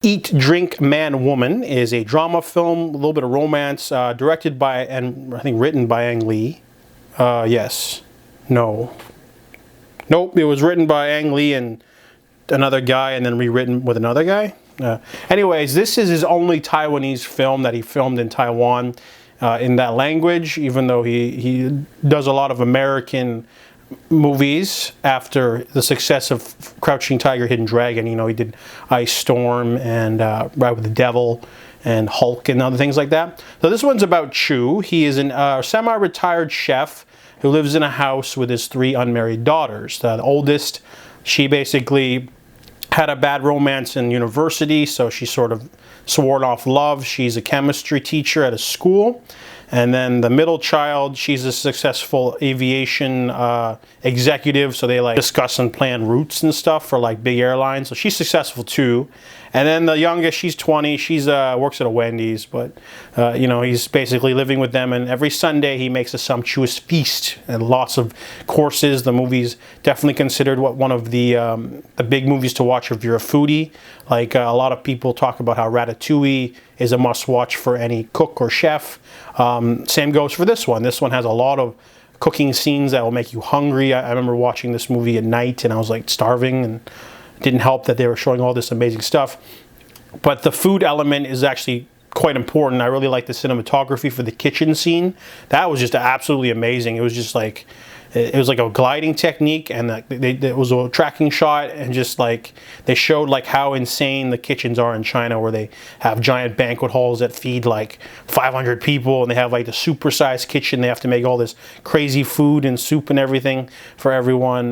Eat, Drink, Man, Woman is a drama film, a little bit of romance, directed by, and I think written by Ang Lee. Yes. No. Nope, it was written by Ang Lee and another guy and then rewritten with another guy. Anyways, this is his only Taiwanese film that he filmed in Taiwan in that language, even though he does a lot of American movies after the success of Crouching Tiger, Hidden Dragon. You know, he did Ice Storm and Ride with the Devil and Hulk and other things like that. So this one's about Chu. He is a semi-retired chef who lives in a house with his 3 unmarried daughters. The oldest, she basically had a bad romance in university, so she sort of sworn off love. She's a chemistry teacher at a school. And then the middle child, she's a successful aviation executive, so they like discuss and plan routes and stuff for like big airlines. So she's successful too. And then the youngest, she's 20. She's works at a Wendy's, but you know, he's basically living with them. And every Sunday he makes a sumptuous feast and lots of courses. The movie's definitely considered one of the big movies to watch if you're a foodie. Like a lot of people talk about how Ratatouille is a must-watch for any cook or chef. Same goes for this one. This one has a lot of cooking scenes that will make you hungry. I remember watching this movie at night and I was like starving, and it didn't help that they were showing all this amazing stuff. But the food element is actually quite important. I really like the cinematography for the kitchen scene. That was just absolutely amazing. It was just like, it was like a gliding technique, and it was a tracking shot, and just like they showed like how insane the kitchens are in China, where they have giant banquet halls that feed like 500 people, and they have like the supersized kitchen. They have to make all this crazy food and soup and everything for everyone.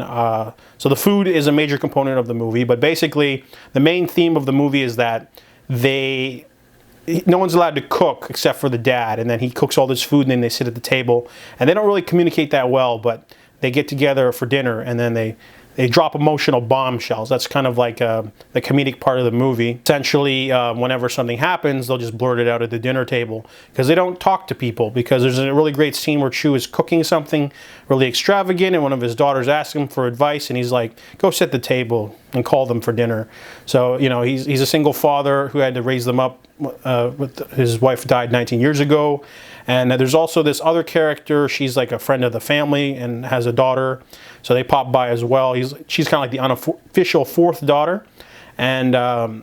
So the food is a major component of the movie, but basically the main theme of the movie is that no one's allowed to cook except for the dad, and then he cooks all this food and then they sit at the table, and they don't really communicate that well, but they get together for dinner and then they drop emotional bombshells. That's kind of like the comedic part of the movie. Essentially, whenever something happens, they'll just blurt it out at the dinner table because they don't talk to people, because there's a really great scene where Chu is cooking something really extravagant and one of his daughters asks him for advice and he's like, go set the table and call them for dinner. So, you know, he's a single father who had to raise them up. His wife died 19 years ago. And there's also this other character. She's like a friend of the family and has a daughter. So they pop by as well. She's kind of like the unofficial 4th daughter. And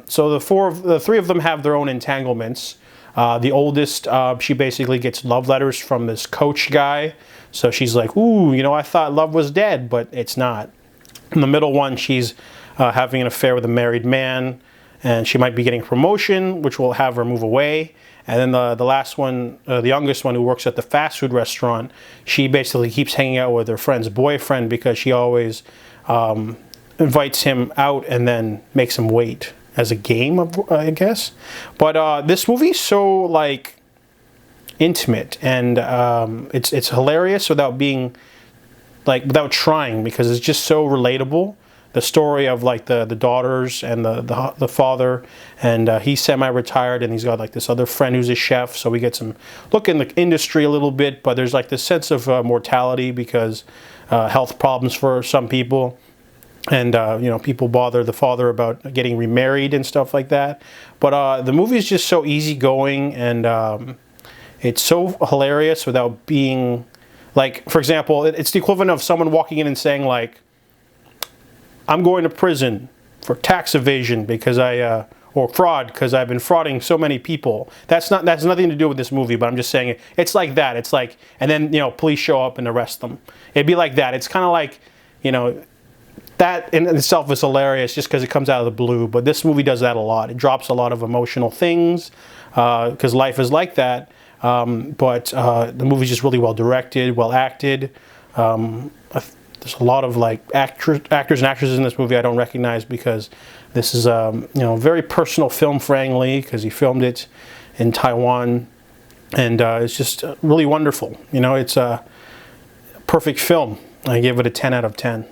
so the 3 of them have their own entanglements. The oldest, she basically gets love letters from this coach guy. So she's like, ooh, you know, I thought love was dead, but it's not. And the middle one, she's having an affair with a married man, and she might be getting a promotion, which will have her move away. And then the last one, the youngest one, who works at the fast food restaurant, she basically keeps hanging out with her friend's boyfriend because she always invites him out and then makes him wait as a game, I guess. But this movie's so like intimate, and it's hilarious without being like, without trying, because it's just so relatable. The story of like the daughters and the father, and he's semi-retired and he's got like this other friend who's a chef, so we get some look in the industry a little bit, but there's like this sense of mortality because health problems for some people, and you know, people bother the father about getting remarried and stuff like that. But the movie is just so easygoing, and it's so hilarious without being like, for example, it's the equivalent of someone walking in and saying like, I'm going to prison for tax evasion because or fraud because I've been frauding so many people. That's nothing to do with this movie, but I'm just saying it's like that. It's like, and then, you know, police show up and arrest them. It'd be like that. It's kind of like, you know, that in itself is hilarious just because it comes out of the blue. But this movie does that a lot. It drops a lot of emotional things because life is like that. But the movie's just really well directed, well acted. There's a lot of like actors and actresses in this movie I don't recognize because this is you know, a very personal film for Ang Lee because he filmed it in Taiwan, and it's just really wonderful. You know, it's a perfect film. I give it a 10 out of 10.